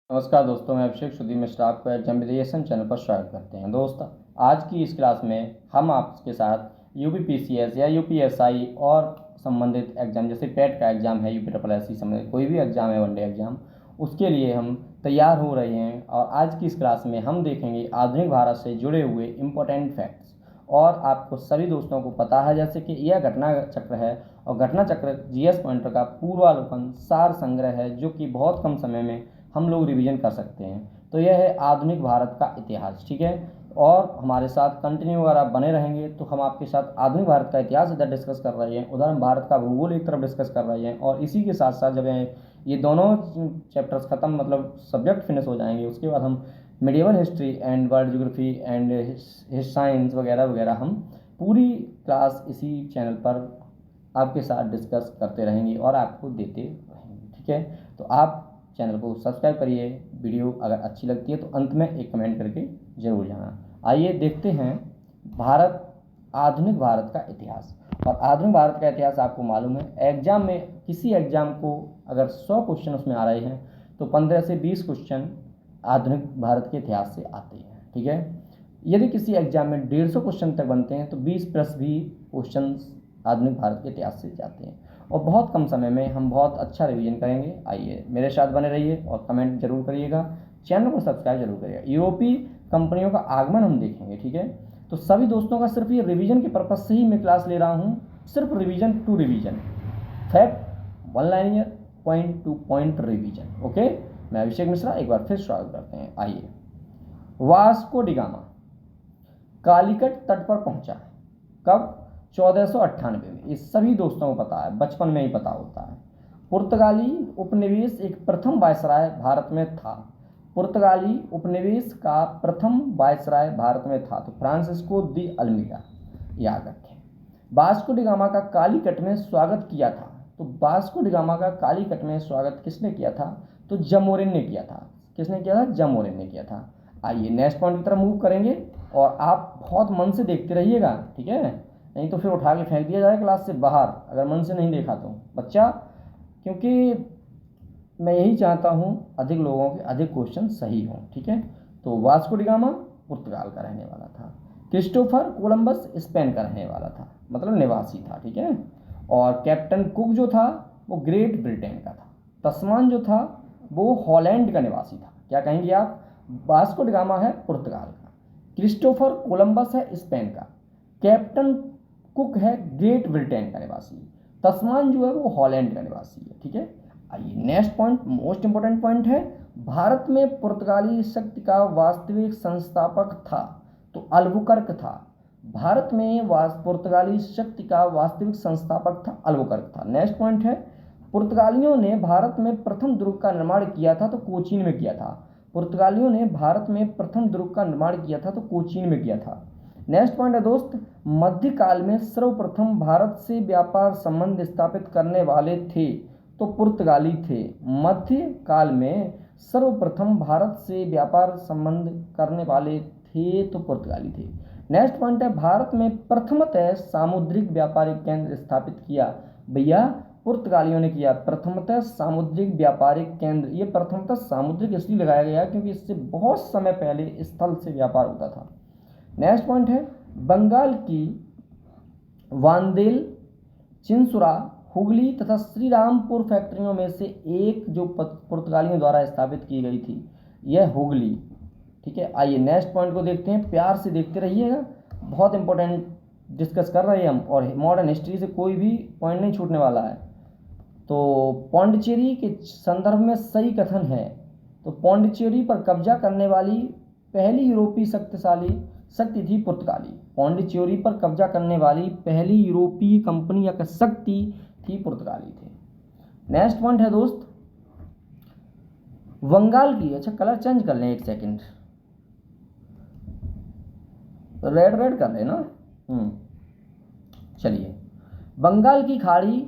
नमस्कार दोस्तों, मैं अभिषेक सुधीर मिश्रा आपको एग्जाम वेरिएशन चैनल पर स्वागत करते हैं। दोस्तों, आज की इस क्लास में हम आपके साथ यूपीपीसीएस या यूपीएसआई और संबंधित एग्जाम जैसे पेट का एग्जाम है, यूपी ट्रिपल एस सी संबंधित कोई भी एग्जाम है, वनडे एग्जाम, उसके लिए हम तैयार हो रहे हैं। और आज की इस क्लास में हम देखेंगे आधुनिक भारत से जुड़े हुए इम्पोर्टेंट फैक्ट्स। और आपको सभी दोस्तों को पता है जैसे कि यह घटना चक्र है, और घटना चक्र जीएस पॉइंटर का पूर्वावलोकन सार संग्रह है, जो कि बहुत कम समय में हम लोग रिवीजन कर सकते हैं। तो यह है आधुनिक भारत का इतिहास, ठीक है। और हमारे साथ कंटिन्यू अगर आप बने रहेंगे तो हम आपके साथ आधुनिक भारत का इतिहास इधर डिस्कस कर रहे हैं, उधर हम भारत का भूगोल एक तरफ डिस्कस कर रहे हैं। और इसी के साथ साथ जब ये दोनों चैप्टर्स खत्म, मतलब सब्जेक्ट फिनिश हो जाएंगे, उसके बाद हम medieval history and world geography and science वगैरह वगैरह हम पूरी क्लास इसी चैनल पर आपके साथ डिस्कस करते रहेंगे और आपको देते रहेंगे, ठीक है। तो आप चैनल को सब्सक्राइब करिए। वीडियो अगर अच्छी लगती है तो अंत में एक कमेंट करके जरूर जाना। आइए देखते हैं आधुनिक भारत का इतिहास। और आधुनिक भारत का इतिहास आपको मालूम है, एग्जाम में किसी एग्जाम को अगर 100 क्वेश्चन उसमें आ रहे हैं तो 15 से 20 क्वेश्चन आधुनिक भारत के इतिहास से आते हैं, ठीक है। यदि किसी एग्जाम में 150 क्वेश्चन तक बनते हैं तो 20 प्लस भी क्वेश्चन आधुनिक भारत के इतिहास से जाते हैं। और बहुत कम समय में हम बहुत अच्छा रिवीजन करेंगे। आइए मेरे साथ बने रहिए और कमेंट जरूर करिएगा, चैनल को सब्सक्राइब जरूर करिएगा। यूरोपीय कंपनियों का आगमन हम देखेंगे, ठीक है। तो सभी दोस्तों का सिर्फ ये रिवीजन के पर्पज से ही मैं क्लास ले रहा हूँ, सिर्फ revision to revision, fact one liner, point to point revision. Okay, मैं अभिषेक मिश्रा एक बार फिर स्वागत करते हैं। आइए, वास्को डिगामा कालीकट तट पर पहुंचा कब? 1498 में। ये सभी दोस्तों को पता है, बचपन में ही पता होता है। पुर्तगाली उपनिवेश एक प्रथम वायसराय भारत में था। पुर्तगाली उपनिवेश का प्रथम वायसराय भारत में था, तो फ्रांसिस्को दी अल्मीडा, याद रखें। वास्को डिगामा का कालीकट में स्वागत किया था। तो वास्को डिगामा का कालीकट में स्वागत किसने किया था? तो जमोरिन ने किया था। किसने किया था? जमोरिन ने किया था। आइए नेक्स्ट पॉइंट की तरफ मूव करेंगे और आप बहुत मन से देखते रहिएगा, ठीक है, नहीं तो फिर उठा के फेंक दिया जाए क्लास से बाहर अगर मन से नहीं देखा तो बच्चा, क्योंकि मैं यही चाहता हूँ अधिक लोगों के अधिक क्वेश्चन सही हों, ठीक है। तो वास्को डिगामा पुर्तगाल का रहने वाला था। क्रिस्टोफर कोलंबस स्पेन का रहने वाला था, मतलब निवासी था, ठीक है। और कैप्टन कुक जो था वो ग्रेट ब्रिटेन का था। तस्मान जो था वो हॉलैंड का निवासी था। क्या कहेंगे आप? वास्को डिगामा है पुर्तगाल का, क्रिस्टोफर कोलंबस है स्पेन का, कैप्टन कुक है ग्रेट ब्रिटेन का निवासी, तस्मान जो है वो हॉलैंड का निवासी है, ठीक है। आइए next point, most important point है, भारत में पुर्तगाली शक्ति का वास्तविक संस्थापक था तो अल्बुकर्क था। भारत में पुर्तगाली शक्ति का वास्तविक संस्थापक था, अल्बुकर्क था। नेक्स्ट पॉइंट है, पुर्तगालियों ने भारत में प्रथम दुर्ग का निर्माण किया था तो कोचीन में किया था। पुर्तगालियों ने भारत में प्रथम दुर्ग का निर्माण किया था तो कोचीन में किया था। नेक्स्ट पॉइंट है दोस्त, मध्यकाल में सर्वप्रथम भारत से व्यापार संबंध स्थापित करने वाले थे तो पुर्तगाली थे। मध्यकाल में सर्वप्रथम भारत से व्यापार संबंध करने वाले थे तो पुर्तगाली थे। नेक्स्ट पॉइंट है, भारत में प्रथमतः सामुद्रिक व्यापारिक केंद्र स्थापित किया। भैया पुर्तगालियों ने किया प्रथमतः सामुद्रिक व्यापारिक केंद्र। ये प्रथमतः सामुद्रिक इसलिए लगाया गया क्योंकि इससे बहुत समय पहले स्थल से व्यापार होता था। नेक्स्ट पॉइंट है, बंगाल की वांदेल, चिंसुरा, हुगली तथा श्रीरामपुर फैक्ट्रियों में से एक जो पुर्तगालियों द्वारा स्थापित की गई थी, यह हुगली, ठीक है। आइए नेक्स्ट पॉइंट को देखते हैं, प्यार से देखते रहिएगा, बहुत इंपॉर्टेंट डिस्कस कर रहे हैं हम और मॉडर्न हिस्ट्री से कोई भी पॉइंट नहीं छूटने वाला है। तो पौंडीचेरी के संदर्भ में सही कथन है, तो पौंडीचेरी पर कब्जा करने वाली पहली यूरोपीय शक्ति थी पुर्तगाली। पौंडीचेरी पर कब्जा करने वाली पहली यूरोपीय कंपनी या शक्ति थी पुर्तगाली थे। नेक्स्ट पॉइंट है दोस्त, बंगाल की, अच्छा कलर चेंज कर लें एक सेकंड, रेड रेड कर लेना। चलिए, बंगाल की खाड़ी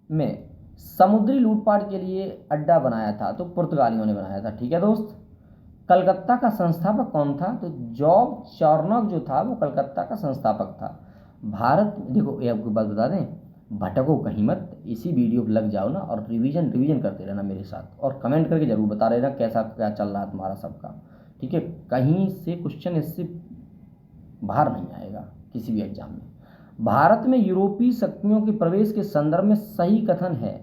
में समुद्री लूटपाट के लिए अड्डा बनाया था तो पुर्तगालियों ने बनाया था, ठीक है दोस्त। कलकत्ता का संस्थापक कौन था? तो जॉब चार्नक जो था वो कलकत्ता का संस्थापक था। भारत, देखो ये आपको बात बता दें, भटको कहीं मत, इसी वीडियो पर लग जाओ ना और रिवीजन करते रहना मेरे साथ, और कमेंट करके ज़रूर बता रहना कैसा क्या चल रहा है तुम्हारा सबका, ठीक है। कहीं से क्वेश्चन इससे बाहर नहीं आएगा किसी भी एग्जाम में। भारत में यूरोपीय शक्तियों के प्रवेश के संदर्भ में सही कथन है।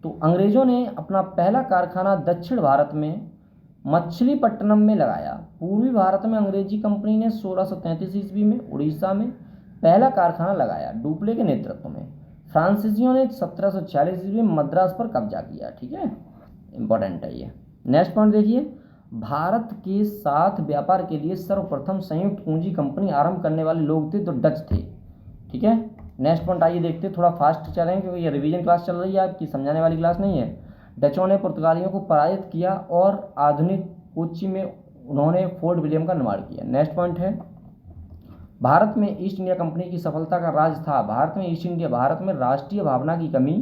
तो अंग्रेजों ने अपना पहला कारखाना दक्षिण भारत में मछलीपट्टनम में लगाया। पूर्वी भारत में अंग्रेजी कंपनी ने 1633 ईस्वी में उड़ीसा में पहला कारखाना लगाया डुप्ले के नेतृत्व में। फ्रांसीसियों ने 1746 ईस्वी में मद्रास पर कब्जा किया, ठीक है, इंपॉर्टेंट है ये। नेक्स्ट पॉइंट देखिए, भारत के साथ व्यापार के लिए सर्वप्रथम संयुक्त पूंजी कंपनी आरंभ करने वाले लोग थे तो डच थे, ठीक है। नेक्स्ट पॉइंट आइए देखते, थोड़ा फास्ट चलेंगे क्योंकि ये रिवीजन क्लास चल रही है आपकी, समझाने वाली क्लास नहीं है। डचों ने पुर्तगालियों को पराजित किया और आधुनिक कोच्चि में उन्होंने फोर्ट विलियम का निर्माण किया। नेक्स्ट पॉइंट है, भारत में ईस्ट इंडिया कंपनी की सफलता का राज था। भारत में राष्ट्रीय भावना की कमी,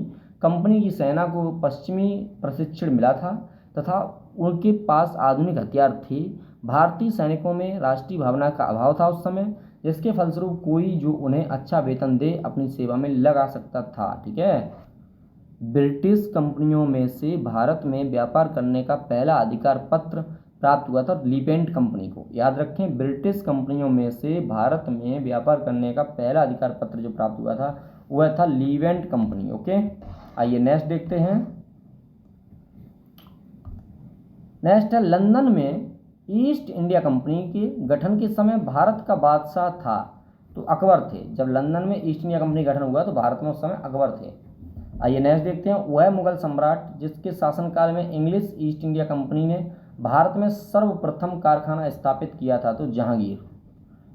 कंपनी की सेना को पश्चिमी प्रशिक्षण मिला था तथा उनके पास आधुनिक हथियार थे। भारतीय सैनिकों में राष्ट्रीय भावना का अभाव था उस समय, जिसके फलस्वरूप कोई जो उन्हें अच्छा वेतन दे अपनी सेवा में लगा सकता था, ठीक है। ब्रिटिश कंपनियों में से भारत में व्यापार करने का पहला अधिकार पत्र प्राप्त हुआ था लीपेंट कंपनी को, याद रखें। ब्रिटिश कंपनियों में से भारत में व्यापार करने का पहला अधिकार पत्र जो प्राप्त हुआ था वह था लीवेंट कंपनी, ओके। आइए नेक्स्ट देखते हैं। नेक्स्ट है, लंदन में ईस्ट इंडिया कंपनी के गठन के समय भारत का बादशाह था तो अकबर थे। जब लंदन में ईस्ट इंडिया कंपनी गठन हुआ तो भारत में उस समय अकबर थे। आइए नेक्स्ट देखते हैं, वह मुगल सम्राट जिसके शासनकाल में इंग्लिश ईस्ट इंडिया कंपनी ने भारत में सर्वप्रथम कारखाना स्थापित किया था तो जहांगीर,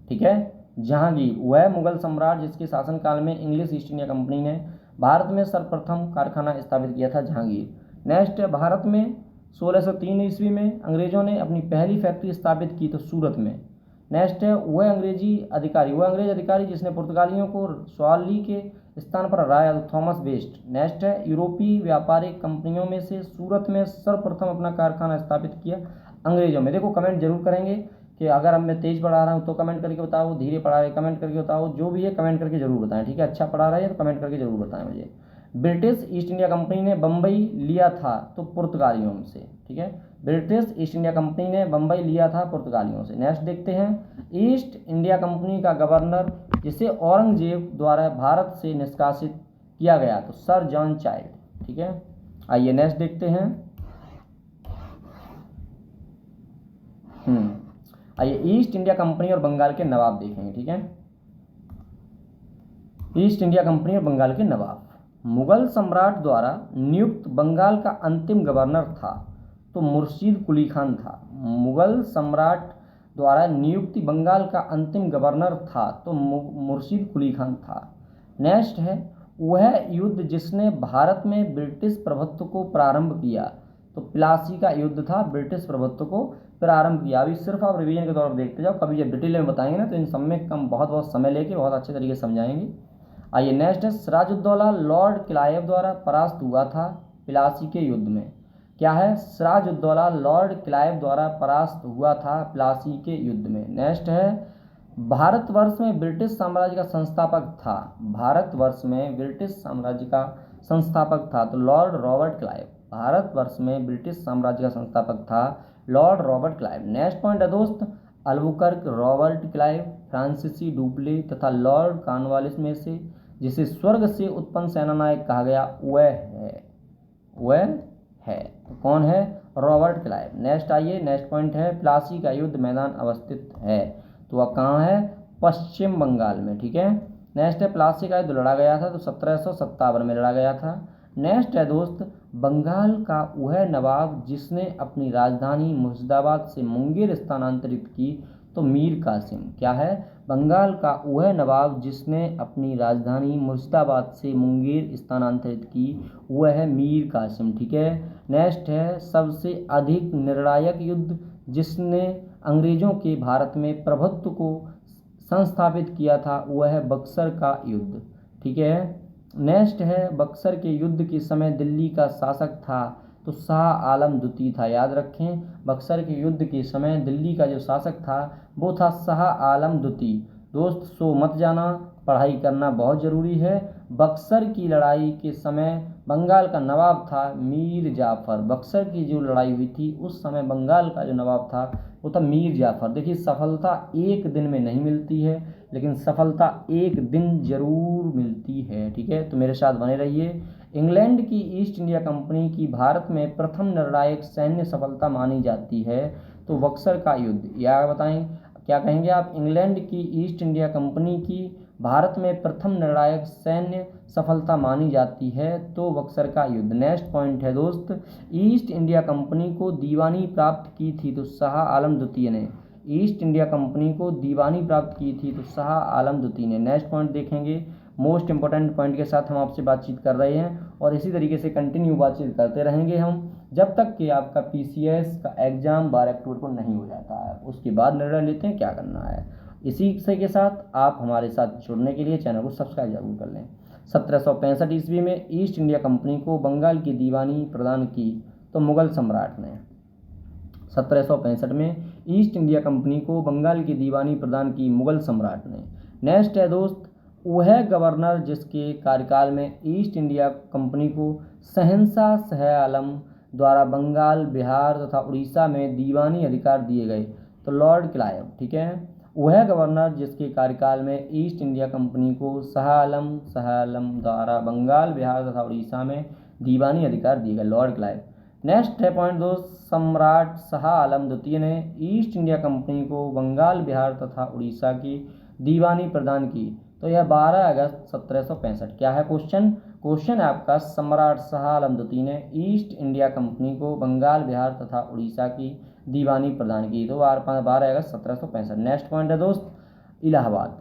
ठीक है, जहांगीर। वह मुगल सम्राट जिसके शासनकाल में इंग्लिश ईस्ट इंडिया कंपनी ने भारत में सर्वप्रथम कारखाना स्थापित किया था जहांगीर। नेक्स्ट है, भारत में 1603 ईस्वी में अंग्रेजों ने अपनी पहली फैक्ट्री स्थापित की तो सूरत में। नेक्स्ट है, वह अंग्रेज अधिकारी जिसने पुर्तगालियों को स्वाली के स्थान पर हराया तो थॉमस वेस्ट। नेक्स्ट है, यूरोपीय व्यापारिक कंपनियों में से सूरत में सर्वप्रथम अपना कारखाना स्थापित किया अंग्रेजों में। देखो कमेंट जरूर करेंगे कि अगर अब मैं तेज पढ़ा रहा हूँ तो कमेंट करके बताओ, धीरे पढ़ा रहे कमेंट करके बताओ, जो भी है कमेंट करके जरूर बताएं, ठीक है। अच्छा पढ़ा रहे हैं तो कमेंट करके जरूर बताएं मुझे। ब्रिटिश ईस्ट इंडिया कंपनी ने बम्बई लिया था तो पुर्तगालियों से, ठीक है। ब्रिटिश ईस्ट इंडिया कंपनी ने बम्बई लिया था पुर्तगालियों से। नेक्स्ट देखते हैं, ईस्ट इंडिया कंपनी का गवर्नर जिसे औरंगजेब द्वारा भारत से निष्कासित किया गया तो सर जॉन चाइल्ड, ठीक है। आइए नेक्स्ट देखते हैं। आइए ईस्ट इंडिया कंपनी और बंगाल के नवाब देखेंगे, ठीक है। ईस्ट इंडिया कंपनी और बंगाल के नवाब, मुगल सम्राट द्वारा नियुक्त बंगाल का अंतिम गवर्नर था तो मुर्शीद कुली खान था। मुगल सम्राट द्वारा नियुक्ति बंगाल का अंतिम गवर्नर था तो मुर्शीद कुली खान था। नेक्स्ट है, वह युद्ध जिसने भारत में ब्रिटिश प्रभुत्व को प्रारंभ किया तो प्लासी का युद्ध था, ब्रिटिश प्रभुत्व को प्रारंभ किया। अभी सिर्फ आप रिवीजन के तौर पर देखते जाओ, कभी जब डिटेल में बताएंगे ना तो इन सब में कम बहुत समय लेके बहुत अच्छे तरीके से समझाएंगे। आइए नेक्स्ट है, सिराजुद्दौला लॉर्ड क्लाइव द्वारा परास्त हुआ था प्लासी के युद्ध में। क्या है, सिराजुद्दौला लॉर्ड क्लाइव द्वारा परास्त हुआ था प्लासी के युद्ध में। नेक्स्ट है, भारतवर्ष में ब्रिटिश साम्राज्य का संस्थापक था, भारतवर्ष में ब्रिटिश साम्राज्य का संस्थापक था तो लॉर्ड रॉबर्ट क्लाइव। भारतवर्ष में ब्रिटिश साम्राज्य का संस्थापक था Lord Robert Clive. Next point है दोस्त, अल्बुकर्क, रॉबर्ट क्लाइव, फ्रांसीसी डुप्ले तथा लॉर्ड कॉर्नवालिस में से जिसे स्वर्ग से उत्पन्न सेनानायक कहा गया वह है तो कौन है, रॉबर्ट क्लाइव। नेक्स्ट आइए, नेक्स्ट पॉइंट है, प्लासी का युद्ध मैदान अवस्थित है तो वह कहाँ है, पश्चिम बंगाल में, ठीक है। नेक्स्ट है, प्लासी का युद्ध लड़ा गया था तो 1757 में लड़ा गया था। नेक्स्ट है दोस्त, बंगाल का वह नवाब जिसने अपनी राजधानी मुर्शिदाबाद से मुंगेर स्थानांतरित की तो मीर कासिम। क्या है, बंगाल का वह नवाब जिसने अपनी राजधानी मुर्शिदाबाद से मुंगेर स्थानांतरित की वह है मीर कासिम, ठीक है। नेक्स्ट है, सबसे अधिक निर्णायक युद्ध जिसने अंग्रेजों के भारत में प्रभुत्व को संस्थापित किया था वह है बक्सर का युद्ध, ठीक है। नेक्स्ट है, बक्सर के युद्ध के समय दिल्ली का शासक था तो शाह आलम द्वितीय था, याद रखें। बक्सर के युद्ध के समय दिल्ली का जो शासक था वो था शाह आलम द्वितीय। दोस्त सो मत जाना, पढ़ाई करना बहुत ज़रूरी है। बक्सर की लड़ाई के समय बंगाल का नवाब था मीर जाफ़र। बक्सर की जो लड़ाई हुई थी उस समय बंगाल का जो नवाब था वो था मीर जाफ़र। देखिए, सफलता एक दिन में नहीं मिलती है, लेकिन सफलता एक दिन ज़रूर मिलती है। ठीक है, तो मेरे साथ बने रहिए। इंग्लैंड की ईस्ट इंडिया कंपनी की भारत में प्रथम निर्णायक सैन्य सफलता मानी जाती है तो बक्सर का युद्ध। या बताएं, क्या कहेंगे आप? इंग्लैंड की ईस्ट इंडिया कंपनी की भारत में प्रथम निर्णायक सैन्य सफलता मानी जाती है तो बक्सर का युद्ध। नेक्स्ट पॉइंट है दोस्त, ईस्ट इंडिया कंपनी को दीवानी प्राप्त की थी तो शाह आलम द्वितीय ने। ईस्ट इंडिया कंपनी को दीवानी प्राप्त की थी तो शाह आलम द्वितीय ने। नेक्स्ट पॉइंट देखेंगे, मोस्ट इंपॉर्टेंट पॉइंट के साथ हम आपसे बातचीत कर रहे हैं और इसी तरीके से कंटिन्यू बातचीत करते रहेंगे हम जब तक कि आपका पीसीएस का एग्ज़ाम 12 अक्टूबर को नहीं हो जाता है। उसके बाद निर्णय लेते हैं क्या करना है। इसी से के साथ आप हमारे साथ जुड़ने के लिए चैनल को सब्सक्राइब जरूर कर लें। 1765 ईस्वी में ईस्ट इंडिया कंपनी को बंगाल की दीवानी प्रदान की तो मुगल सम्राट ने। 1765 में ईस्ट इंडिया कंपनी को बंगाल की दीवानी प्रदान की मुगल सम्राट ने। नेक्स्ट है दोस्त, वह गवर्नर जिसके कार्यकाल में ईस्ट इंडिया कंपनी को शहंशाह शाह आलम द्वारा बंगाल, बिहार तथा उड़ीसा में दीवानी अधिकार दिए गए तो लॉर्ड क्लाइव। ठीक है, वह गवर्नर जिसके कार्यकाल में ईस्ट इंडिया कंपनी को शाह आलम द्वारा बंगाल, बिहार तथा उड़ीसा में दीवानी अधिकार दिए गए, लॉर्ड क्लाइव। नेक्स्ट है पॉइंट दोस्त, सम्राट शाह आलम द्वितीय ने ईस्ट इंडिया कंपनी को बंगाल, बिहार तथा उड़ीसा की दीवानी प्रदान की तो यह 12 अगस्त 1765। क्या है क्वेश्चन? क्वेश्चन है आपका, सम्राट शाह आलम द्वितीय ने ईस्ट इंडिया कंपनी को बंगाल, बिहार तथा उड़ीसा की दीवानी प्रदान की तो 12 अगस्त 1765। नेक्स्ट पॉइंट है दोस्त, इलाहाबाद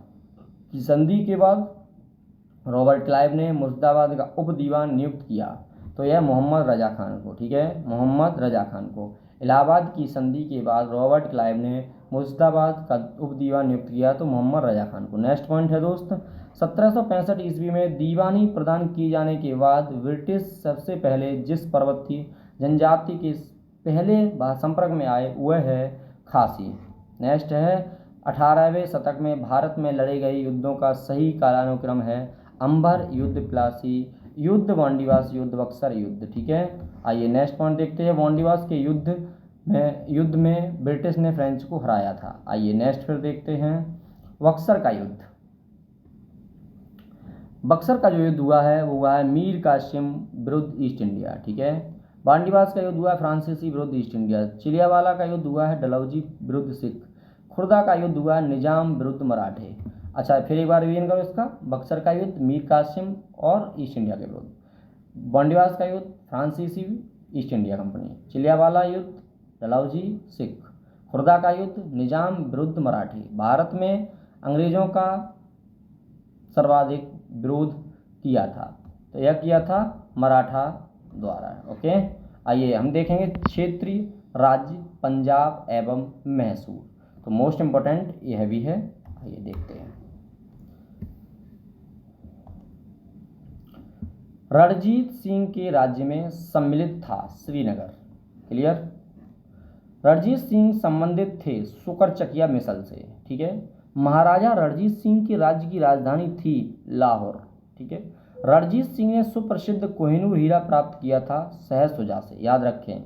की संधि के बाद रॉबर्ट क्लाइव ने मुर्शिदाबाद का उप दीवान नियुक्त किया तो यह मोहम्मद रजा खान को। ठीक है, मोहम्मद रजा खान को। इलाहाबाद की संधि के बाद रॉबर्ट क्लाइव ने मुर्शिदाबाद का उप दीवान नियुक्त किया तो मोहम्मद रजा खान को। नेक्स्ट पॉइंट है दोस्त, 1765 ईस्वी में दीवानी प्रदान किए जाने के बाद ब्रिटिश सबसे पहले जिस पर्वतीय जनजाति के पहले संपर्क में आए वह है खासी। नेक्स्ट है, 18वें शतक में भारत में लड़े गए युद्धों का सही कालानुक्रम है अंबर युद्ध, प्लासी युद्ध, वांडीवास युद्ध, बक्सर युद्ध। ठीक है, आइए नेक्स्ट पॉइंट देखते हैं। वांडीवास के युद्ध में ब्रिटिश ने फ्रेंच को हराया था। आइए नेक्स्ट फिर देखते हैं, बक्सर का युद्ध। बक्सर का जो युद्ध हुआ है वो हुआ है मीर कासिम विरुद्ध ईस्ट इंडिया। ठीक है, वांडीवास का युद्ध हुआ है फ्रांसीसी विरुद्ध ईस्ट इंडिया। चिलियावाला का युद्ध हुआ है डलहौजी विरुद्ध सिख। खुर्दा का युद्ध हुआ है निजाम विरुद्ध मराठे। अच्छा, फिर एक बार रिवीजन करो इसका। बक्सर का युद्ध मीर कासिम और ईस्ट इंडिया के विरुद्ध। वांडीवास का युद्ध फ्रांसीसी ईस्ट इंडिया कंपनी। चिलियावाला युद्ध डलहौजी सिख। खुर्दा का युद्ध निजाम विरुद्ध मराठी। भारत में अंग्रेजों का सर्वाधिक विरोध किया था तो यह किया था मराठा द्वारा। ओके, आइए हम देखेंगे क्षेत्रीय राज्य पंजाब एवं मैसूर। तो मोस्ट इंपॉर्टेंट यह भी है, आइए देखते हैं। रणजीत सिंह के राज्य में सम्मिलित था श्रीनगर। क्लियर, रणजीत सिंह संबंधित थे शुकरचकिया मिसल से। ठीक है, महाराजा रणजीत सिंह के राज्य की राजधानी थी लाहौर। ठीक है, रणजीत सिंह ने सुप्रसिद्ध कोहिनूर हीरा प्राप्त किया था सहसुजा से। याद रखें,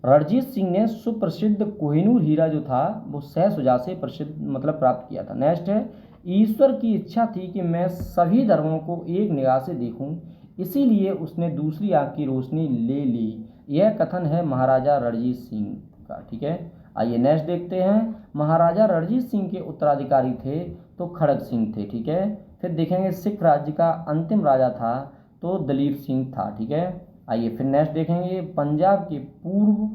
रणजीत सिंह ने सुप्रसिद्ध कोहिनूर हीरा जो था वो सहसुजा से प्राप्त किया था। नेक्स्ट है, ईश्वर की इच्छा थी कि मैं सभी धर्मों को एक निगाह से देखूं, इसीलिए उसने दूसरी आंख की रोशनी ले ली। यह कथन है महाराजा रणजीत सिंह का। ठीक है, आइए नेक्स्ट देखते हैं। महाराजा रणजीत सिंह के उत्तराधिकारी थे तो खड़ग सिंह थे। ठीक है, फिर देखेंगे सिख राज्य का अंतिम राजा था तो दलीप सिंह था। ठीक है, आइए फिर नेक्स्ट देखेंगे। पंजाब के पूर्व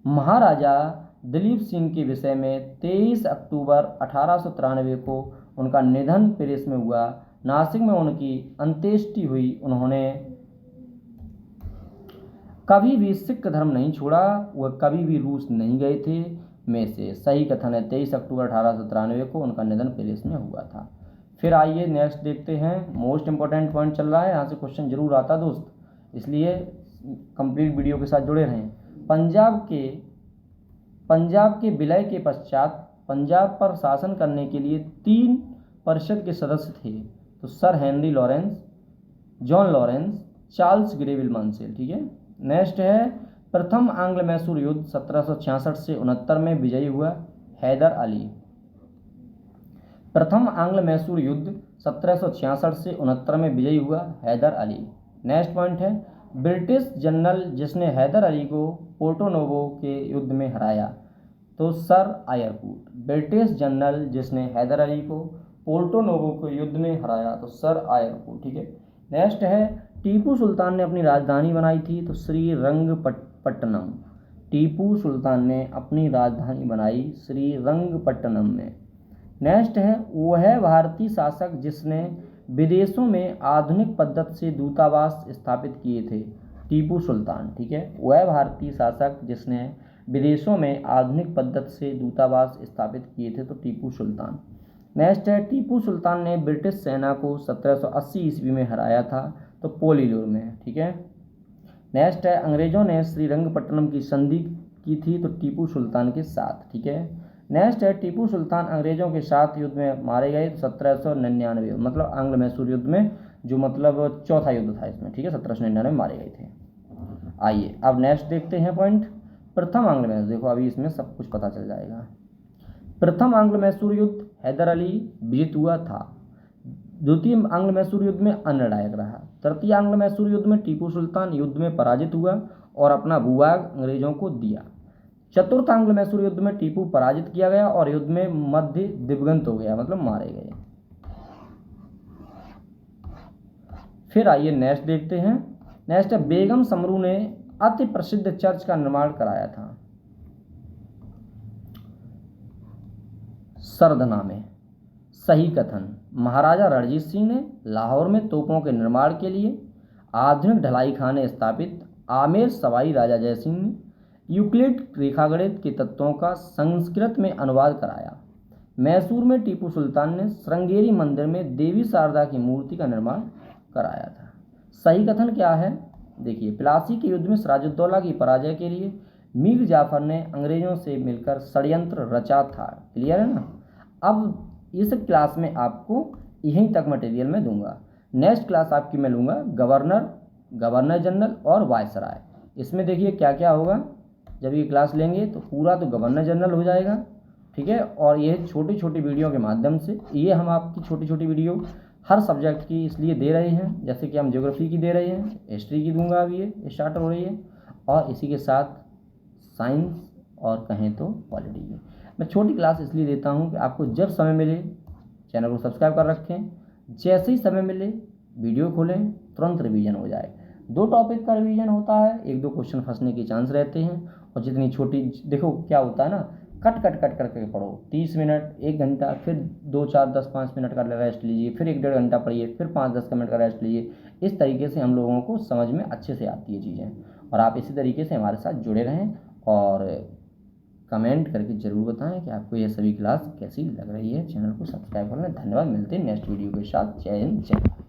महाराजा दलीप सिंह के विषय में 23 अक्टूबर 1893 को उनका निधन पेरिस में हुआ। नासिक में उनकी अंत्येष्टि हुई। उन्होंने कभी भी सिख धर्म नहीं छोड़ा, वह कभी भी रूस नहीं गए थे में से सही कथन है 23 अक्टूबर 1893 को उनका निधन पेरिस में हुआ था। फिर आइए नेक्स्ट देखते हैं। मोस्ट इंपॉर्टेंट पॉइंट चल रहा है, यहाँ से क्वेश्चन जरूर आता दोस्त, इसलिए कंप्लीट वीडियो के साथ जुड़े रहें। पंजाब के विलय के पश्चात पंजाब पर शासन करने के लिए 3 परिषद के सदस्य थे? तो sir Henry Lawrence, John Lawrence, Charles Greville Mansel. ठीक है। नेक्स्ट है प्रथम आंग्ल मैसूर युद्ध 1766 से 69 में विजयी हुआ? हैदर अली। प्रथम आंग्ल मैसूर युद्ध 1766 से 69 में विजयी हुआ? हैदर अली। नेक्स्ट पॉइंट है ब्रिटिश जनरल जिसने हैदर अली को पोर्टो नोवो के युद्ध में हराया? तो सर आयरकूट। ब्रिटिश जनरल जिसने हैदर अली को पोर्टो नोवो के युद्ध में हराया? तो सर आयरकूट। ठीक है। नेक्स्ट है टीपू सुल्तान ने अपनी राजधानी बनाई थी? तो श्रीरंगपट्टनम। टीपू सुल्तान ने अपनी राजधानी बनाई श्रीरंगपट्टनम में। नेक्स्ट है वह भारतीय शासक जिसने विदेशों में आधुनिक पद्धति से दूतावास स्थापित किए थे? टीपू सुल्तान। ठीक है। वह भारतीय शासक जिसने विदेशों में आधुनिक पद्धति से दूतावास स्थापित किए थे? तो टीपू सुल्तान। नेक्स्ट है टीपू सुल्तान ने ब्रिटिश सेना को 1780 ईस्वी में हराया था? तो पोलीलोर में। ठीक है। नेक्स्ट है अंग्रेजों ने श्रीरंगपट्टनम की संधि की थी? तो टीपू सुल्तान के साथ। ठीक है। नेक्स्ट है टीपू सुल्तान अंग्रेजों के साथ युद्ध में मारे गए? तो 1799, मतलब आंग्ल मैसूर युद्ध में, जो मतलब चौथा युद्ध था इसमें। ठीक है। 1799 में मारे गए थे। आइए अब नेक्स्ट देखते हैं पॉइंट प्रथम आंग्ल मैसूर। देखो अभी इसमें सब कुछ पता चल जाएगा। प्रथम आंग्ल मैसूर युद्ध हैदर अली विजित हुआ था। द्वितीय आंग्ल मैसूर युद्ध में अनिर्णायक रहा। तृतीय आंग्ल मैसूर युद्ध में टीपू सुल्तान युद्ध में पराजित हुआ और अपना भूभाग अंग्रेजों को दिया। चतुर्थ आंग्ल मैसूर युद्ध में टीपू पराजित किया गया और युद्ध में मध्य दिवंगत हो गया, मतलब मारे गए। फिर आइए नेक्स्ट देखते हैं। नेक्स्ट है बेगम समरू ने अति प्रसिद्ध चर्च का निर्माण कराया था? सरदनामे। सही कथन महाराजा रणजीत सिंह ने लाहौर में तोपों के निर्माण के लिए आधुनिक ढलाई खाने स्थापित। आमेर सवाई राजा जयसिंह ने यूक्लिड रेखागणित के तत्वों का संस्कृत में अनुवाद कराया। मैसूर में टीपू सुल्तान ने श्रृंगेरी मंदिर में देवी शारदा की मूर्ति का निर्माण कराया था। सही कथन क्या है? देखिए प्लासी के युद्ध में सिराजुद्दौला की पराजय के लिए मीर जाफर ने अंग्रेजों से मिलकर षड्यंत्र रचा था। क्लियर है ना? अब इस क्लास में आपको यहीं तक मटेरियल में दूंगा। नेक्स्ट क्लास आपकी मैं लूँगा गवर्नर जनरल और वायसराय। इसमें देखिए क्या क्या होगा। जब ये क्लास लेंगे तो पूरा तो गवर्नर जनरल हो जाएगा। ठीक है। और ये छोटी छोटी वीडियो के माध्यम से ये हम आपकी छोटी छोटी वीडियो हर सब्जेक्ट की इसलिए दे रहे हैं, जैसे कि हम ज्योग्राफी की दे रहे हैं, हिस्ट्री की दूंगा, अभी ये स्टार्ट हो रही है, और इसी के साथ साइंस और कहें तो पॉलिटी की। मैं छोटी क्लास इसलिए देता हूं कि आपको जब समय मिले चैनल को सब्सक्राइब कर रखें, जैसे ही समय मिले वीडियो खोलें, तुरंत रिवीजन हो जाए। 2 टॉपिक का रिवीजन होता है, 1-2 क्वेश्चन फंसने के चांस रहते हैं। और जितनी छोटी, देखो क्या होता है ना, कट करके पढ़ो। 30 मिनट 1 घंटा, फिर 2, 4, 10, 5 मिनट का रेस्ट लीजिए, फिर 1-1.5 घंटा पढ़िए, फिर 5-10 मिनट का रेस्ट लीजिए। इस तरीके से हम लोगों को समझ में अच्छे से आती है चीज़ें। और आप इसी तरीके से हमारे साथ जुड़े रहें और कमेंट करके ज़रूर बताएं कि आपको ये सभी क्लास कैसी लग रही है। चैनल को सब्सक्राइब करना। धन्यवाद। मिलते हैं नेक्स्ट वीडियो के साथ। जय हिंद, जय भारत।